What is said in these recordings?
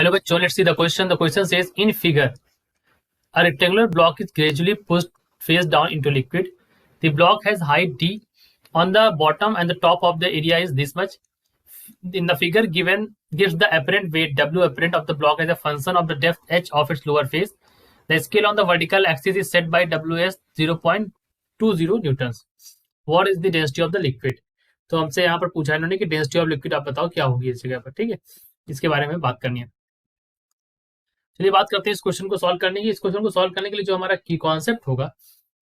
Hello bachcho, let's see the question. The question says in figure a rectangular block is gradually pushed face down into liquid. The block has height d on the bottom and the top of the area is this much. In the figure given gives the apparent weight w apparent of the block as a function of the depth h of its lower face. The scale on the vertical axis is set by w as 0.20 newtons. What is the density of the liquid? तो हमसे यहाँ पर पूछा इन्होंने कि density of liquid आप बताओ क्या होगी इस जगह पर. ठीक है, इसके बारे में बात करनी है. चलिए बात करते हैं इस क्वेश्चन को सॉल्व करने की. इस क्वेश्चन को सॉल्व करने के लिए जो हमारा की कॉन्सेप्ट होगा,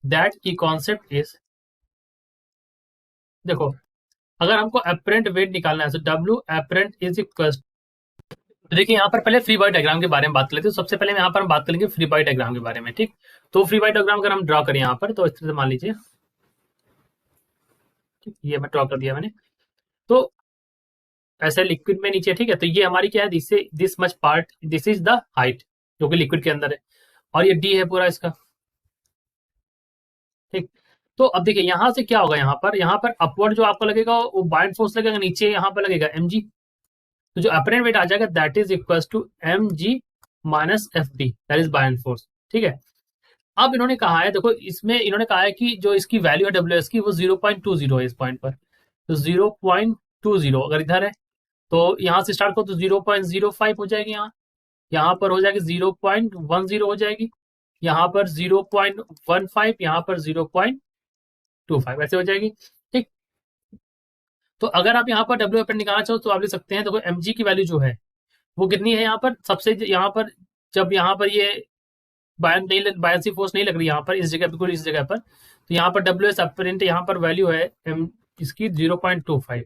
दैट की कॉन्सेप्ट इज, देखो अगर हमको एपरेंट वेट निकालना है तो डब्ल्यू एपरेंट इज इक्वल, देखिए यहाँ पर पहले फ्री बॉडी डायग्राम के बारे में बात कर लेते हैं. सबसे पहले यहाँ पर हम बात करेंगे फ्री बॉडी डायग्राम के बारे में. ठीक, तो फ्री बॉडी डायग्राम अगर हम ड्रॉ करें यहाँ पर तो इस तरह से मान लीजिए, ये मैं ड्रॉ कर दिया मैंने. तो ऐसे लिक्विड में नीचे, ठीक है, तो ये हमारी क्या है, this much part, this is the height जो कि लिक्विड के अंदर है, और ये डी है पूरा इसका. ठीक, तो अब देखिए यहाँ से क्या होगा, यहाँ पर अपवर्ड जो आपको लगेगा वो बाइंड फोर्स लगेगा, नीचे यहाँ पर लगेगा mg. तो जो अपरेंट वेट आ जाएगा that is equal to mg minus F D, that is bind force. ठीक है, अब इन्होंने कहा है, देखो इसमें इन्होंने कहा है कि जो इसकी वैल्यू है डब्ल्यू एस की वो 0.20 है इस पॉइंट पर. तो 0.20 अगर इधर है तो यहाँ से स्टार्ट करो तो 0.05 हो जाएगी, यहाँ पर हो जाएगी 0.10 हो जाएगी, यहाँ पर 0.15, यहाँ पर 0.25 ऐसे हो जाएगी. ठीक, तो अगर आप यहाँ पर डब्ल्यू एपरेंट निकालना चाहो तो आप ले सकते हैं. देखो mg की वैल्यू जो है वो कितनी है यहाँ पर, सबसे यहाँ पर जब यहाँ पर ये बायसी फोर्स नहीं लग रही यहाँ पर, इस जगह बिल्कुल इस जगह पर, तो यहाँ पर डब्ल्यू एस अपरेंट यहाँ पर वैल्यू है इसकी 0.25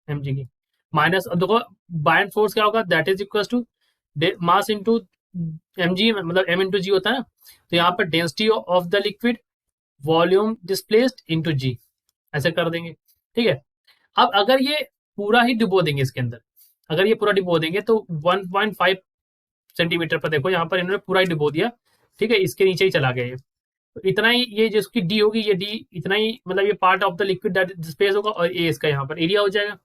mg की माइनस, अब देखो बाइंड फोर्स क्या होगा, that is equal to mass into mg, मतलब m इंटू जी होता है. तो यहाँ पर density of the liquid volume displaced into G, ऐसे कर देंगे. ठीक है, अब अगर ये पूरा ही डुबो देंगे इसके अंदर, अगर ये पूरा डुबो देंगे तो 1.5 सेंटीमीटर पर, देखो यहाँ पर इन्होंने पूरा ही डुबो दिया. ठीक है, इसके नीचे ही चला गया ये, तो इतना ही ये जिसकी डी होगी, ये डी इतना ही, मतलब ये part of the liquid that space होगा, और ए इसका यहाँ पर एरिया हो जाएगा.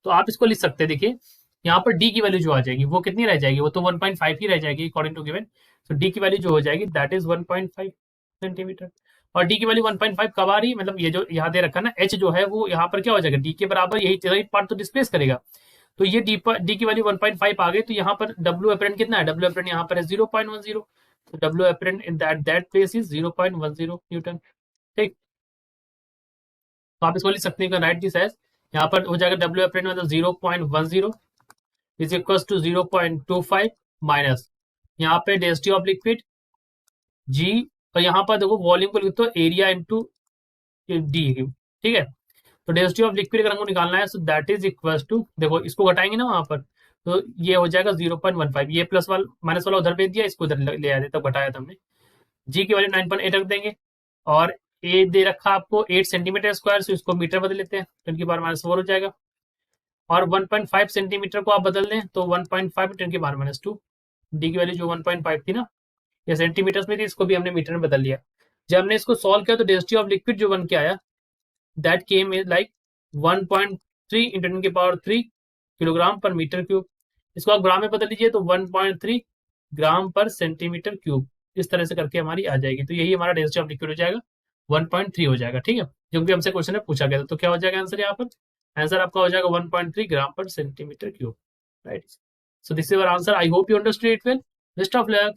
तो आप इसको लिख सकते हैं, देखिए यहाँ पर डी की वैल्यू जो आ जाएगी वो कितनी रह जाएगी, वो तो 1.5 ही रह जाएगी अकॉर्डिंग टू गिवन. तो डी की वैल्यू जो हो जाएगी दैट इज 1.5 सेंटीमीटर. और डी की वैल्यू 1.5 कब आ रही, मतलब ये जो यहाँ दे रखा ना एच जो है वो यहाँ पर क्या हो जाएगा, डी के बराबर, यही पार्ट तो डिस्प्लेस करेगा. तो ये डी की वैल्यू 1.5 आ गई. तो यहाँ पर डब्ल्यू एपरेंट कितना है, डब्ल्यू एपरेंट यहाँ पर है 0.10. तो W apparent in that place is 0.10 Newton. ठीक, तो आप इसको लिख सकते हैं, राइट दिस एज, यहाँ पर हो जाएगा डब्ल्यू एपरेंट मतलब 0.10 इज इक्वल टू 0.25 माइनस यहाँ पे डेंसिटी ऑफ लिक्विड जी, और यहाँ पर देखो वॉल्यूम को लिख दो एरिया इंटू डी. ठीक है, तो डेंसिटी ऑफ लिक्विड अगर हमको निकालना है तो दैट इज इक्वल टू, देखो इसको घटाएंगे ना वहां पर, तो ये हो जाएगा 0.15. ये प्लस वाला माइनस वाला उधर भेज दिया, इसको उधर ले आया तब घटाया था हमने. जी की वैल्यू 9.8 रख देंगे, और ए दे रखा आपको 8 सेंटीमीटर स्क्वायर, तो इसको मीटर बदल लेते हैं, 10⁻⁻4 हो जाएगा. और 1.5 सेंटीमीटर को आप बदल दें तो 1.5 10⁻². डी की वैल्यू जो 1.5 थी ना, ये सेंटीमीटर्स में थी, इसको भी हमने मीटर में बदल लिया. जब हमने इसको सॉल्व किया तो डेंसिटी ऑफ लिक्विड जो बन के आया that came is like 1.3 × 10⁻³ kilogram पर मीटर क्यूब. इसको आप ग्राम में बदल लीजिए तो 1.3 ग्राम पर सेंटीमीटर क्यूब, इस तरह से करके हमारी आ जाएगी. तो यही हमारा डेंसिटी ऑफ लिक्विड हो जाएगा, 1.3 हो जाएगा. ठीक है, जो भी हमसे क्वेश्चन में पूछा गया था. तो क्या हो जाएगा आंसर, यहाँ पर आंसर आपका हो जाएगा 1.3 ग्राम पर centimetre cube. Right, so this is our answer. I hope you understood it well. Best of luck.